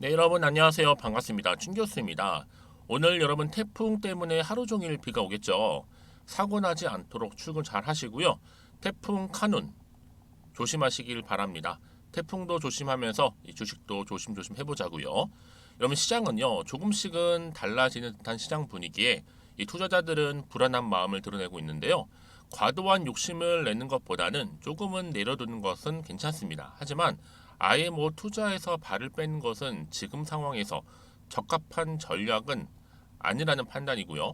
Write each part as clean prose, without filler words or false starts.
네, 여러분 안녕하세요. 반갑습니다. 춘 교수입니다. 오늘 여러분 태풍 때문에 하루 종일 비가 오겠죠. 사고 나지 않도록 출근 잘 하시고요. 태풍 카눈 조심하시길 바랍니다. 태풍도 조심하면서 이 주식도 조심조심 해보자고요. 여러분 시장은요 조금씩은 달라지는 듯한 시장 분위기에 이 투자자들은 불안한 마음을 드러내고 있는데요. 과도한 욕심을 내는 것보다는 조금은 내려두는 것은 괜찮습니다. 하지만 아예 투자에서 발을 빼는 것은 지금 상황에서 적합한 전략은 아니라는 판단이고요.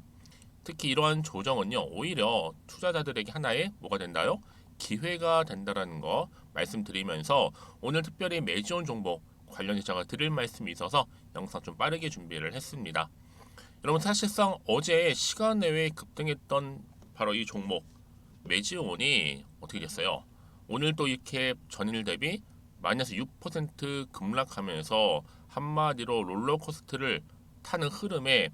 특히 이러한 조정은요 오히려 투자자들에게 하나의 뭐가 된다요? 기회가 된다라는 거 말씀드리면서 오늘 특별히 매지온 종목 관련해서 제가 드릴 말씀이 있어서 영상 좀 빠르게 준비를 했습니다. 여러분 사실상 어제 시간 내외에 급등했던 바로 이 종목 매지온이 어떻게 됐어요? 오늘 또 이렇게 전일 대비 마이너스 6% 급락하면서 한마디로 롤러코스터를 타는 흐름에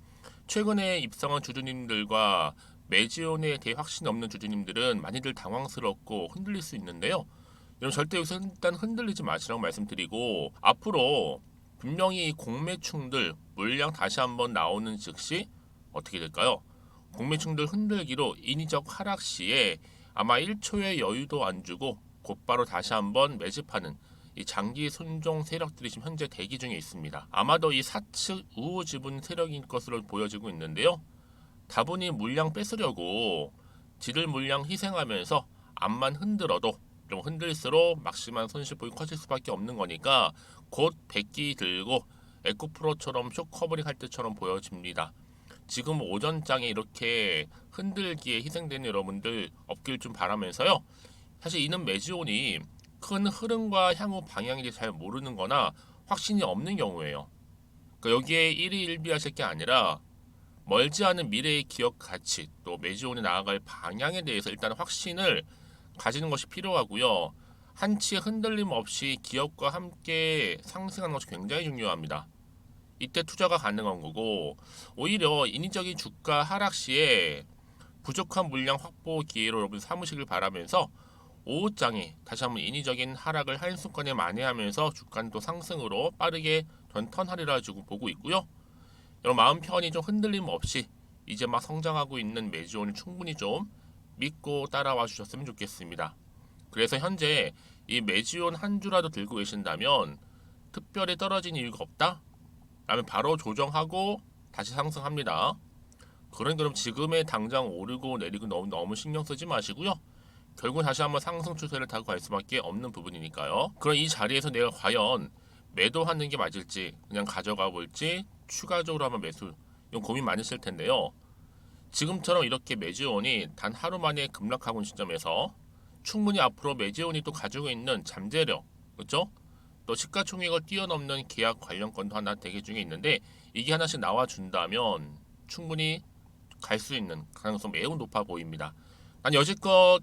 최근에 입성한 주주님들과 매지온에 대해 확신이 없는 주주님들은 많이들 당황스럽고 흔들릴 수 있는데요. 여러분 절대 여기서 일단 흔들리지 마시라고 말씀드리고 앞으로 분명히 이 공매충들 물량 다시 한번 나오는 즉시 어떻게 될까요? 공매충들 흔들기로 인위적 하락 시에 아마 1초의 여유도 안 주고 곧바로 다시 한번 매집하는 이 장기 순종 세력들이 지금 현재 대기 중에 있습니다. 아마도 이 사측 우호 지분 세력인 것으로 보여지고 있는데요. 다분히 물량 뺏으려고 지들 물량 희생하면서 앞만 흔들어도 좀 흔들수록 막심한 손실 폭이 커질 수밖에 없는 거니까 곧 백기 들고 에코프로처럼 쇼 커버링 할 때처럼 보여집니다. 지금 오전장에 이렇게 흔들기에 희생되는 여러분들 없길 좀 바라면서요. 사실 이는 매지온이 큰 흐름과 향후 방향에 대해 잘 모르는 거나 확신이 없는 경우예요. 그러니까 여기에 일희일비하실 게 아니라 멀지 않은 미래의 기업 가치 또 매지온이 나아갈 방향에 대해서 일단 확신을 가지는 것이 필요하고요. 한치의 흔들림 없이 기업과 함께 상승하는 것이 굉장히 중요합니다. 이때 투자가 가능한 거고 오히려 인위적인 주가 하락 시에 부족한 물량 확보 기회로 여러분 삼으시길 바라면서 오후장에 다시 한번 인위적인 하락을 한순간에 만회하면서 주가는 또 상승으로 빠르게 턴하리라 주고 보고 있고요. 여러분 마음 편히 좀 흔들림 없이 이제 막 성장하고 있는 매지온을 충분히 좀 믿고 따라와 주셨으면 좋겠습니다. 그래서 현재 이 매지온 한 주라도 들고 계신다면 특별히 떨어진 이유가 없다? 라면 바로 조정하고 다시 상승합니다. 그럼 지금의 당장 오르고 내리고 너무 신경 쓰지 마시고요. 결국 다시 한번 상승 추세를 타고 갈 수밖에 없는 부분이니까요. 그럼 이 자리에서 내가 과연 매도하는 게 맞을지 그냥 가져가 볼지 추가적으로 한번 매수 이건 고민 많으실 텐데요. 지금처럼 이렇게 매지온이 단 하루 만에 급락하고 있는 시점에서 충분히 앞으로 매지온이 또 가지고 있는 잠재력 그렇죠? 또 시가총액을 뛰어넘는 계약 관련건도 하나 대기 중에 있는데 이게 하나씩 나와준다면 충분히 갈 수 있는 가능성 매우 높아 보입니다. 난 여지껏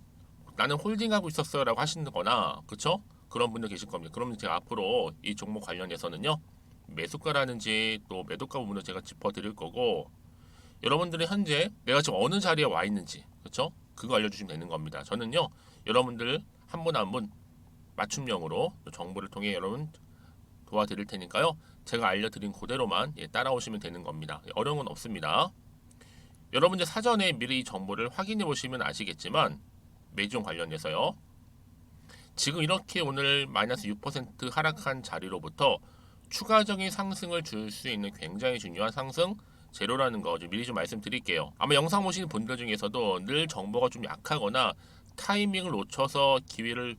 나는 홀딩하고 있었어요 라고 하시는 거나 그쵸? 그런 분들 계실 겁니다. 그러면 제가 앞으로 이 종목 관련해서는요 매수가라든지 또 매도가 부분을 제가 짚어드릴 거고 여러분들이 현재 내가 지금 어느 자리에 와 있는지 그쵸? 그거 알려주시면 되는 겁니다. 저는요 여러분들 한 분 한 분 맞춤형으로 정보를 통해 여러분 도와드릴 테니까요. 제가 알려드린 그대로만 따라오시면 되는 겁니다. 어려운 건 없습니다. 여러분들 사전에 미리 이 정보를 확인해 보시면 아시겠지만 매종 관련해서요. 지금 이렇게 오늘 마이너스 6% 하락한 자리로부터 추가적인 상승을 줄 수 있는 굉장히 중요한 상승 재료라는 거 미리 좀 말씀드릴게요. 아마 영상 보시는 분들 중에서도 늘 정보가 좀 약하거나 타이밍을 놓쳐서 기회를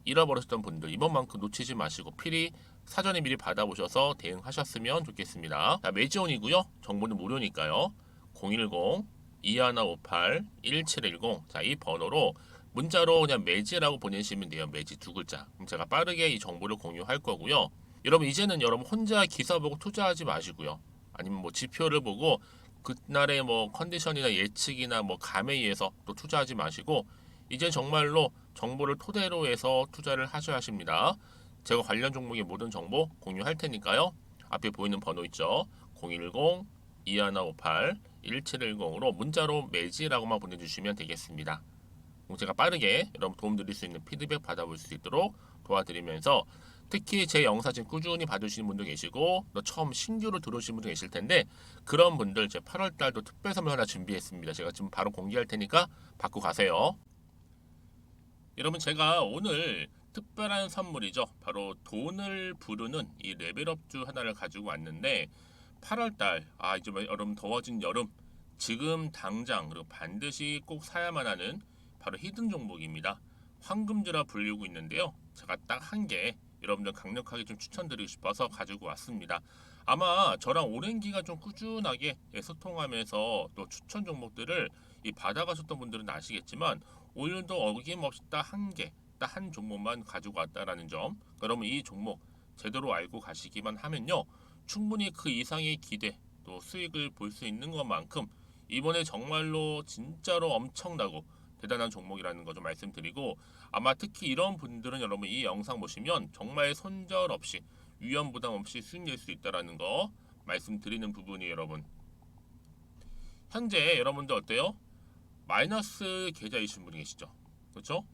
잃어버렸던 분들 이번만큼 놓치지 마시고 필히 사전에 미리 받아보셔서 대응하셨으면 좋겠습니다. 자, 매지온이고요. 정보는 무료니까요. 010-2158-1710 자, 이 번호로 문자로 그냥 매지라고 보내시면 돼요. 매지 두 글자. 그럼 제가 빠르게 이 정보를 공유할 거고요. 여러분 이제는 여러분 혼자 기사 보고 투자하지 마시고요. 아니면 지표를 보고 그날의 컨디션이나 예측이나 감에 의해서 또 투자하지 마시고 이제 정말로 정보를 토대로 해서 투자를 하셔야 하십니다. 제가 관련 종목의 모든 정보 공유할 테니까요. 앞에 보이는 번호 있죠. 010-2158-1710으로 문자로 매지라고만 보내주시면 되겠습니다. 제가 빠르게 여러분 도움드릴 수 있는 피드백 받아볼 수 있도록 도와드리면서 특히 제 영상 지금 꾸준히 봐주시는 분도 계시고 또 처음 신규로 들어오신 분도 계실 텐데 그런 분들 제 8월 달도 특별 선물 하나 준비했습니다. 제가 지금 바로 공개할 테니까 받고 가세요. 여러분 제가 오늘 특별한 선물이죠. 바로 돈을 부르는 이 레벨업주 하나를 가지고 왔는데 8월달 이제 여러분 더워진 여름 지금 당장 그리고 반드시 꼭 사야만 하는 바로 히든 종목입니다. 황금주라 불리고 있는데요. 제가 딱 한 개 여러분들 강력하게 좀 추천드리고 싶어서 가지고 왔습니다. 아마 저랑 오랜 기간 좀 꾸준하게 소통하면서 또 추천 종목들을 받아가셨던 분들은 아시겠지만 오늘도 어김없이 딱 한 개, 딱 한 종목만 가지고 왔다라는 점. 그러면 이 종목 제대로 알고 가시기만 하면요, 충분히 그 이상의 기대 또 수익을 볼 수 있는 것만큼 이번에 정말로 진짜로 엄청나고 대단한 종목이라는 거 좀 말씀드리고, 아마 특히 이런 분들은 여러분 이 영상 보시면 정말 손절 없이 위험 부담 없이 수익 낼 수 있다라는 거 말씀드리는 부분이 여러분. 현재 여러분들 어때요? 마이너스 계좌이신 분이 계시죠? 그렇죠?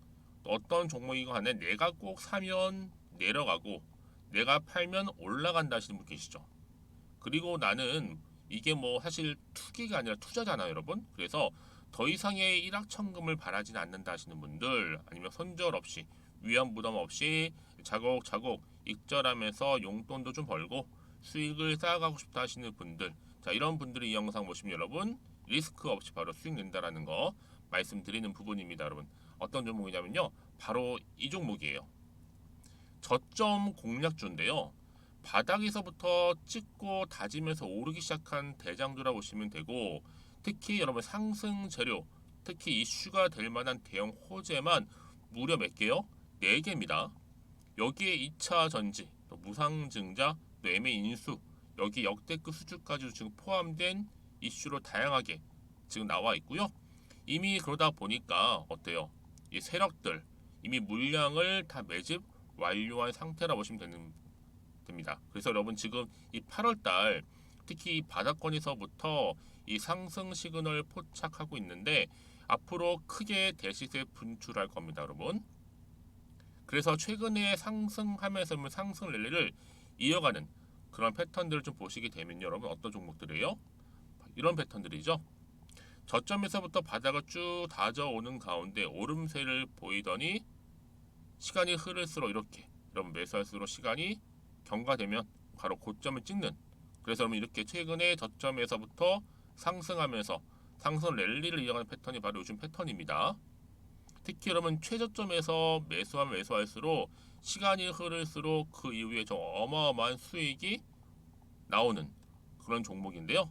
어떤 종목이건 간에 내가 꼭 사면 내려가고 내가 팔면 올라간다 하시는 분 계시죠? 그리고 나는 이게 뭐 사실 투기가 아니라 투자잖아요, 여러분. 그래서 더 이상의 일확천금을 바라진 않는다 하시는 분들, 아니면 손절 없이 위험 부담 없이 자곡자곡 익절하면서 용돈도 좀 벌고 수익을 쌓아가고 싶다 하시는 분들, 자 이런 분들이 이 영상 보시면 여러분 리스크 없이 바로 수익 낸다라는 거 말씀드리는 부분입니다. 여러분 어떤 종목이냐면요, 바로 이 종목이에요. 저점 공략주인데요, 바닥에서부터 찍고 다지면서 오르기 시작한 대장주라 보시면 되고, 특히 여러분 상승 재료, 특히 이슈가 될 만한 대형 호재만 무려 몇 개요? 4개입니다. 여기에 2차 전지, 또 무상증자, 또 매매 인수, 여기 역대급 수주까지 지금 포함된 이슈로 다양하게 지금 나와 있고요. 이미 그러다 보니까 어때요? 이 세력들 이미 물량을 다 매집 완료한 상태라 보시면 됩니다. 그래서 여러분 지금 이 8월달 특히 이 바닥권에서부터 이 상승 시그널 포착하고 있는데 앞으로 크게 대시세 분출할 겁니다, 여러분. 그래서 최근에 상승하면서 상승 랠리를 이어가는 그런 패턴들을 좀 보시게 되면 여러분 어떤 종목들이에요? 이런 패턴들이죠. 저점에서부터 바닥을 쭉 다져오는 가운데 오름세를 보이더니 시간이 흐를수록 이렇게 여러분 매수할수록 시간이 경과되면 바로 고점을 찍는, 그래서 여러분 이렇게 최근에 저점에서부터 상승하면서 상승 랠리를 이어가는 패턴이 바로 요즘 패턴입니다. 특히 여러분 최저점에서 매수하면 매수할수록 시간이 흐를수록 그 이후에 좀 어마어마한 수익이 나오는 그런 종목인데요.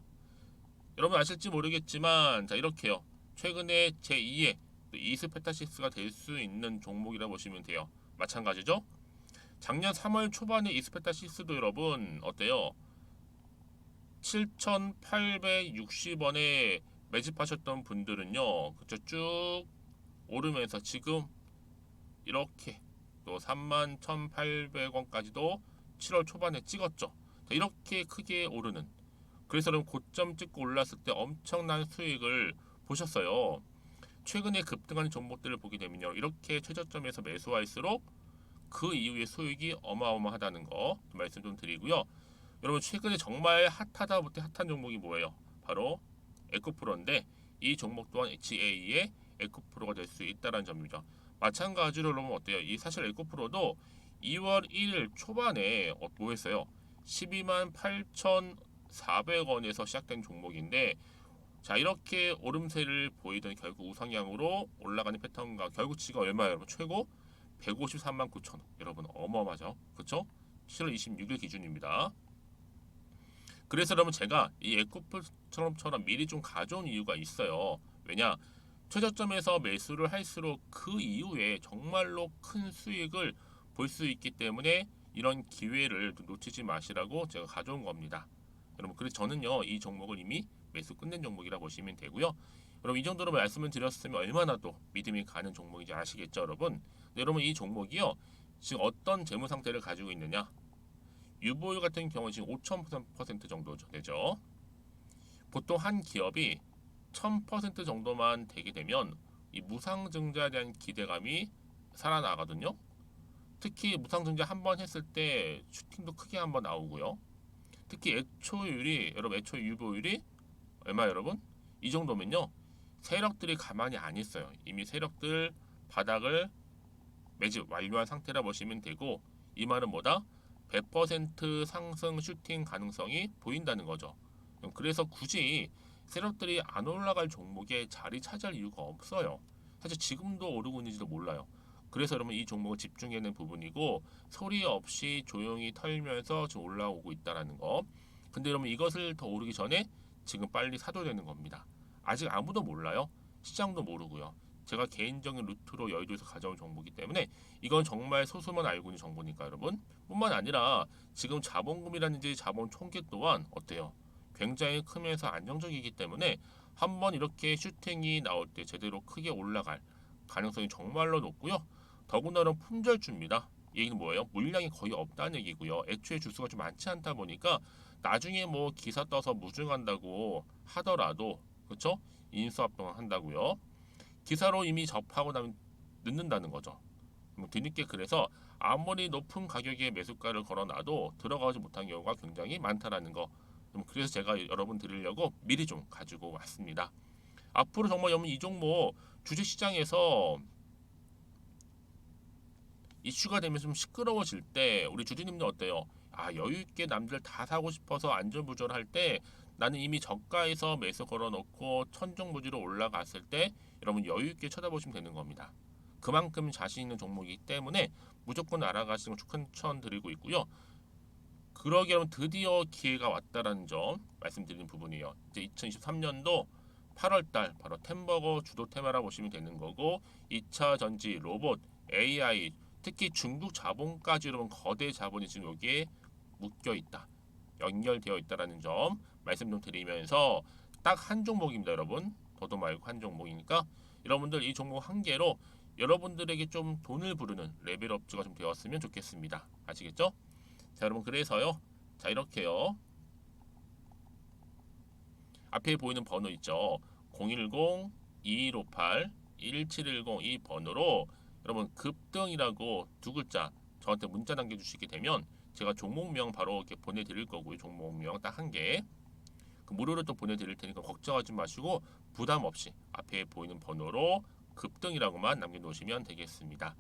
여러분 아실지 모르겠지만 자 이렇게요, 최근에 제2의 이스페타시스가 될 수 있는 종목이라 보시면 돼요. 마찬가지죠. 작년 3월 초반에 이스페타시스도 여러분 어때요? 7,860원에 매집하셨던 분들은요, 그쵸, 쭉 오르면서 지금 이렇게 또 31,800원까지도 7월 초반에 찍었죠. 이렇게 크게 오르는, 그래서 여러분 고점 찍고 올랐을 때 엄청난 수익을 보셨어요. 최근에 급등하는 종목들을 보게 되면요, 이렇게 최저점에서 매수할수록 그 이후에 수익이 어마어마하다는 거 말씀 좀 드리고요. 여러분 최근에 정말 핫하다 못해 핫한 종목이 뭐예요? 바로 에코프로인데 이 종목 또한 HA의 에코프로가 될 수 있다는 점이죠. 마찬가지로 여러분 어때요? 이 사실 에코프로도 2월 1일 초반에 뭐 했어요? 12만 8,400원에서 시작된 종목인데, 자 이렇게 오름세를 보이던 결국 우상향으로 올라가는 패턴과 결국 지가 얼마예요? 여러분 최고 153만 9천원. 여러분 어마어마하죠, 그렇죠? 7월 26일 기준입니다. 그래서 여러분 제가 이 에코프처럼 미리 좀 가져온 이유가 있어요. 왜냐, 최저점에서 매수를 할수록 그 이후에 정말로 큰 수익을 볼 수 있기 때문에 이런 기회를 놓치지 마시라고 제가 가져온 겁니다. 여러분 그래서 저는요 이 종목을 이미 매수 끝낸 종목이라 보시면 되고요. 여러분 이 정도로 말씀을 드렸으면 얼마나 또 믿음이 가는 종목인지 아시겠죠, 여러분? 네, 여러분 이 종목이요 지금 어떤 재무 상태를 가지고 있느냐? 유보율 같은 경우 지금 5,000% 정도 되죠. 보통 한 기업이 1,000% 정도만 되게 되면 이 무상증자에 대한 기대감이 살아나거든요. 특히 무상증자 한 번 했을 때 슈팅도 크게 한 번 나오고요. 특히 애초율이 여러분 애초 유보율이 얼마 여러분? 이 정도면요. 세력들이 가만히 안 있어요. 이미 세력들 바닥을 매집 완료한 상태라 보시면 되고 이 말은 뭐다? 100% 상승 슈팅 가능성이 보인다는 거죠. 그래서 굳이 세력들이 안 올라갈 종목에 자리 차지할 이유가 없어요. 사실 지금도 오르고 있는지도 몰라요. 그래서 여러분 이 종목을 집중해야 하는 부분이고 소리 없이 조용히 털면서 지금 올라오고 있다는 거. 근데 여러분 이것을 더 오르기 전에 지금 빨리 사도 되는 겁니다. 아직 아무도 몰라요. 시장도 모르고요. 제가 개인적인 루트로 여의도에서 가져온 정보이기 때문에 이건 정말 소수만 알고 있는 정보니까 여러분. 뿐만 아니라 지금 자본금이라든지 자본 총계 또한 어때요? 굉장히 크면서 안정적이기 때문에 한번 이렇게 슈팅이 나올 때 제대로 크게 올라갈 가능성이 정말로 높고요. 더군다나 품절주입니다. 이 얘기는 뭐예요? 물량이 거의 없다는 얘기고요. 애초에 주수가 좀 많지 않다 보니까 나중에 뭐 기사 떠서 무증한다고 하더라도 그렇죠? 인수합병 한다고요. 기사로 이미 접하고 나면 늦는다는 거죠. 뒤늦게 그래서 아무리 높은 가격에 매수가를 걸어놔도 들어가지 못한 경우가 굉장히 많다라는 거. 그래서 제가 여러분 드리려고 미리 좀 가지고 왔습니다. 앞으로 정말 여러분 이 종목 주식시장에서 이슈가 되면 좀 시끄러워질 때 우리 주주님들 어때요? 아 여유 있게 남들 다 사고 싶어서 안전부절할 때 나는 이미 저가에서 매수 걸어놓고 천정부지로 올라갔을 때 여러분 여유 있게 쳐다보시면 되는 겁니다. 그만큼 자신 있는 종목이기 때문에 무조건 알아가시는 걸 추천드리고 있고요. 그러기 여러분 드디어 기회가 왔다라는 점 말씀드리는 부분이에요. 이제 2023년도 8월달 바로 템버거 주도 테마라 보시면 되는 거고 2차 전지, 로봇, AI 특히 중국 자본까지 여러분 거대 자본이 지금 여기에 묶여 있다. 연결되어 있다라는 점 말씀 좀 드리면서 딱 한 종목입니다, 여러분. 더도 말고 한 종목이니까 여러분들 이 종목 한 개로 여러분들에게 좀 돈을 부르는 레벨업주가 좀 되었으면 좋겠습니다. 아시겠죠? 자, 여러분 그래서요. 자, 이렇게요. 앞에 보이는 번호 있죠. 010-2158-1710 이 번호로 여러분 급등이라고 두 글자 저한테 문자 남겨주시게 되면 제가 종목명 바로 이렇게 보내드릴 거고요. 종목명 딱 한 개. 그 무료로 또 보내드릴 테니까 걱정하지 마시고 부담 없이 앞에 보이는 번호로 급등이라고만 남겨놓으시면 되겠습니다.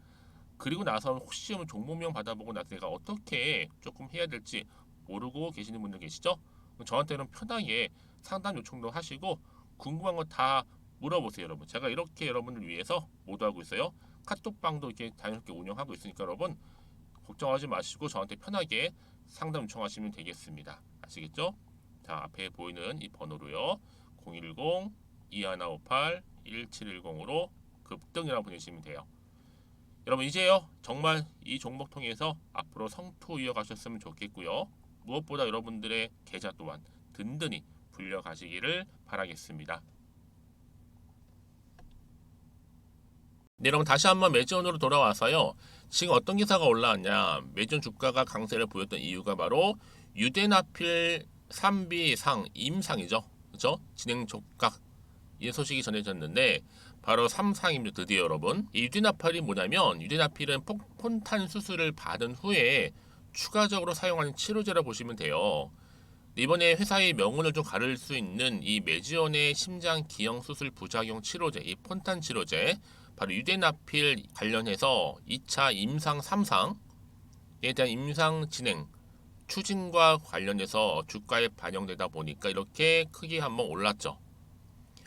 그리고 나서 혹시 종목명 받아보고 나서 내가 어떻게 조금 해야 될지 모르고 계시는 분들 계시죠? 저한테는 편하게 상담 요청도 하시고 궁금한 거 다 물어보세요, 여러분. 제가 이렇게 여러분을 위해서 모두하고 있어요. 카톡방도 이렇게 자연스럽게 운영하고 있으니까 여러분 걱정하지 마시고 저한테 편하게 상담 요청하시면 되겠습니다. 아시겠죠? 자, 앞에 보이는 이 번호로요. 010-2158-1710으로 급등이라고 보내시면 돼요. 여러분 이제요 정말 이 종목 통해서 앞으로 성투 이어가셨으면 좋겠고요. 무엇보다 여러분들의 계좌 또한 든든히 불려가시기를 바라겠습니다. 네, 여러분 다시 한번 매지원으로 돌아와서요. 지금 어떤 기사가 올라왔냐? 매지원 주가가 강세를 보였던 이유가 바로 유대나필 3비상 임상이죠. 그렇죠? 진행 촉각 이 소식이 전해졌는데 바로 3상입니다. 드디어 여러분. 이 유대나필이 뭐냐면 유대나필은 폰탄 수술을 받은 후에 추가적으로 사용하는 치료제라 보시면 돼요. 이번에 회사의 명운을 좀 가를 수 있는 이 매지온의 심장 기형 수술 부작용 치료제, 이 폰탄 치료제, 바로 유대나필 관련해서 2차 임상 3상에 대한 임상 진행 추진과 관련해서 주가에 반영되다 보니까 이렇게 크게 한번 올랐죠.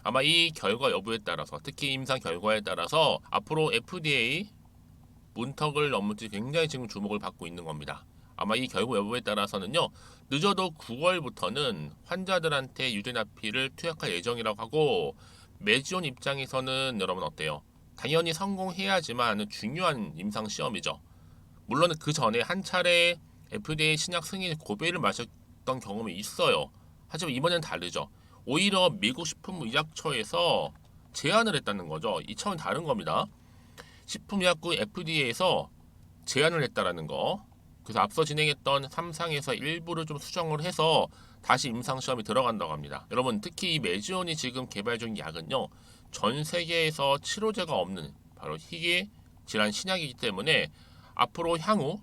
아마 이 결과 여부에 따라서 특히 임상 결과에 따라서 앞으로 FDA 문턱을 넘을지 굉장히 지금 주목을 받고 있는 겁니다. 아마 이 결과 여부에 따라서는요. 늦어도 9월부터는 환자들한테 유대나필을 투약할 예정이라고 하고 매지온 입장에서는 여러분 어때요? 당연히 성공해야지만 중요한 임상 시험이죠. 물론 그 전에 한 차례 FDA 신약 승인 고배를 마셨던 경험이 있어요. 하지만 이번엔 다르죠. 오히려 미국 식품의약처에서 제안을 했다는 거죠. 이 차원 다른 겁니다. 식품의약국 FDA에서 제안을 했다라는 거. 그래서 앞서 진행했던 3상에서 일부를 좀 수정을 해서 다시 임상시험이 들어간다고 합니다. 여러분 특히 이 매지온이 지금 개발 중인 약은요. 전 세계에서 치료제가 없는 바로 희귀 질환 신약이기 때문에 앞으로 향후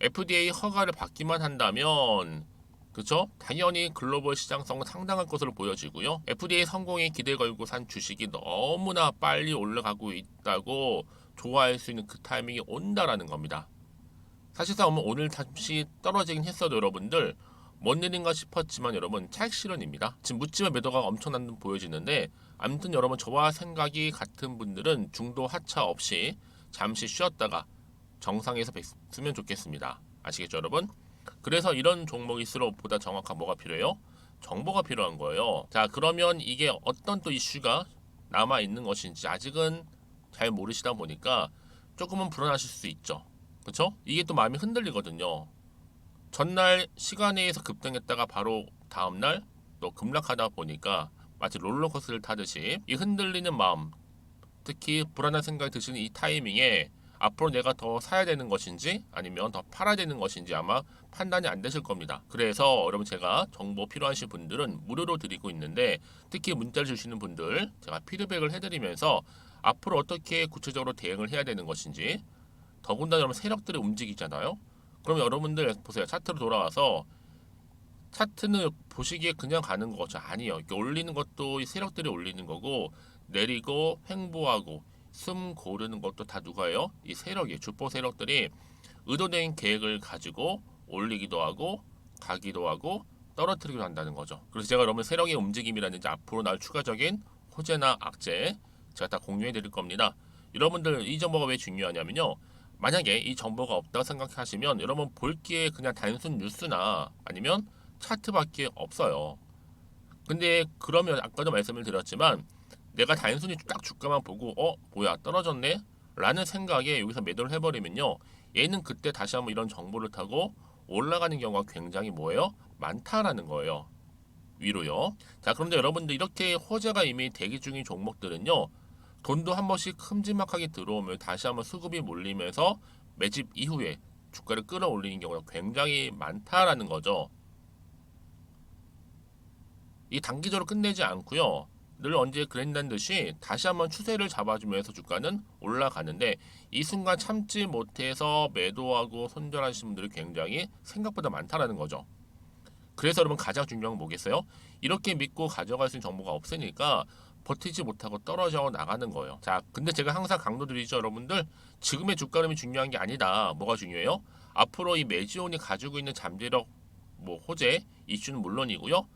FDA 허가를 받기만 한다면 그쵸? 당연히 글로벌 시장성은 상당할 것으로 보여지고요. FDA 성공에 기대 걸고 산 주식이 너무나 빨리 올라가고 있다고 좋아할 수 있는 그 타이밍이 온다라는 겁니다. 사실상 오늘 잠시 떨어지긴 했어도 여러분들 뭔 일인가 싶었지만 여러분 차익 실현입니다. 지금 묻지마 매도가 엄청난 듯 보여지는데 아무튼 여러분 저와 생각이 같은 분들은 중도 하차 없이 잠시 쉬었다가 정상에서 뵀으면 좋겠습니다. 아시겠죠 여러분? 그래서 이런 종목일수록 보다 정확한 뭐가 필요해요? 정보가 필요한 거예요. 자 그러면 이게 어떤 또 이슈가 남아 있는 것인지 아직은 잘 모르시다 보니까 조금은 불안하실 수 있죠. 그렇죠? 이게 또 마음이 흔들리거든요. 전날 시간에서 급등했다가 바로 다음날 또 급락하다 보니까 마치 롤러코스터를 타듯이 이 흔들리는 마음, 특히 불안한 생각이 드시는 이 타이밍에 앞으로 내가 더 사야 되는 것인지 아니면 더 팔아야 되는 것인지 아마 판단이 안 되실 겁니다. 그래서 여러분 제가 정보 필요하신 분들은 무료로 드리고 있는데 특히 문자를 주시는 분들 제가 피드백을 해드리면서 앞으로 어떻게 구체적으로 대응을 해야 되는 것인지 더군다나 여러분 세력들이 움직이잖아요. 그럼 여러분들 보세요. 차트로 돌아와서 차트는 보시기에 그냥 가는 거죠. 아니요. 이렇게 올리는 것도 이 세력들이 올리는 거고 내리고 횡보하고 숨 고르는 것도 다 누가요? 이 세력이 주포 세력들이 의도된 계획을 가지고 올리기도 하고 가기도 하고 떨어뜨리기도 한다는 거죠. 그래서 제가 여러분 세력의 움직임이라든지 앞으로 나올 추가적인 호재나 악재 제가 다 공유해 드릴 겁니다. 여러분들 이 정보가 왜 중요하냐면요. 만약에 이 정보가 없다고 생각하시면 여러분 볼기에 그냥 단순 뉴스나 아니면 차트밖에 없어요. 근데 그러면 아까도 말씀을 드렸지만 내가 단순히 딱 주가만 보고 뭐야 떨어졌네? 라는 생각에 여기서 매도를 해버리면요. 얘는 그때 다시 한번 이런 정보를 타고 올라가는 경우가 굉장히 뭐예요? 많다라는 거예요. 위로요. 자 그런데 여러분들 이렇게 호재가 이미 대기 중인 종목들은요. 돈도 한 번씩 큼지막하게 들어오면 다시 한번 수급이 몰리면서 매집 이후에 주가를 끌어올리는 경우가 굉장히 많다라는 거죠. 이 단기적으로 끝내지 않고요. 늘 언제 그랬다는 듯이 다시 한번 추세를 잡아주면서 주가는 올라가는데 이 순간 참지 못해서 매도하고 손절하시는 분들이 굉장히 생각보다 많다라는 거죠. 그래서 여러분 가장 중요한 건 뭐겠어요? 이렇게 믿고 가져갈 수 있는 정보가 없으니까 버티지 못하고 떨어져 나가는 거예요. 자, 근데 제가 항상 강조드리죠, 여러분들. 지금의 주가 흐름이 중요한 게 아니다. 뭐가 중요해요? 앞으로 이 매지온이 가지고 있는 잠재력, 호재, 이슈는 물론이고요.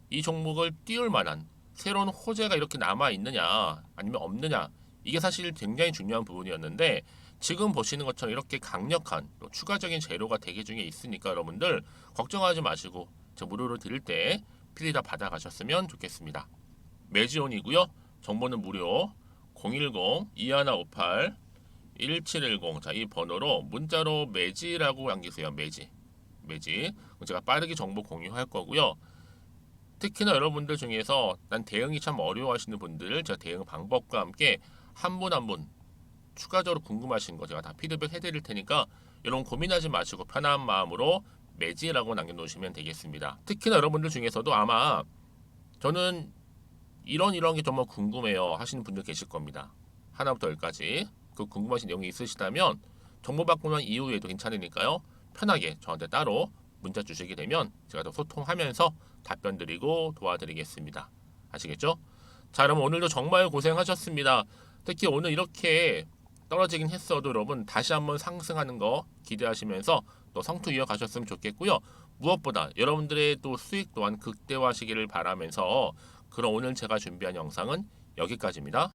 이 종목을 띄울 만한 새로운 호재가 이렇게 남아 있느냐, 아니면 없느냐. 이게 사실 굉장히 중요한 부분이었는데 지금 보시는 것처럼 이렇게 강력한 또 추가적인 재료가 대기 중에 있으니까 여러분들 걱정하지 마시고 저 무료로 드릴 때 필히 다 받아가셨으면 좋겠습니다. 매지온이고요. 정보는 무료 010-2158-1710 자, 이 번호로 문자로 매지라고 남기세요. 매지. 제가 빠르게 정보 공유할 거고요. 특히나 여러분들 중에서 난 대응이 참 어려워하시는 분들 제가 대응 방법과 함께 한 분 한 분 추가적으로 궁금하신 거 제가 다 피드백 해드릴 테니까 여러분 고민하지 마시고 편한 마음으로 매지라고 남겨놓으시면 되겠습니다. 특히나 여러분들 중에서도 아마 저는 이런 게 정말 궁금해요 하시는 분들 계실 겁니다. 하나부터 열까지 그 궁금하신 내용이 있으시다면 정보 받고 난 이후에도 괜찮으니까요. 편하게 저한테 따로 문자 주시게 되면 제가 더 소통하면서 답변 드리고 도와드리겠습니다. 아시겠죠? 자, 여러분 오늘도 정말 고생하셨습니다. 특히 오늘 이렇게 떨어지긴 했어도 여러분 다시 한번 상승하는 거 기대하시면서 또 성투 이어가셨으면 좋겠고요. 무엇보다 여러분들의 또 수익 또한 극대화하시기를 바라면서 그럼 오늘 제가 준비한 영상은 여기까지입니다.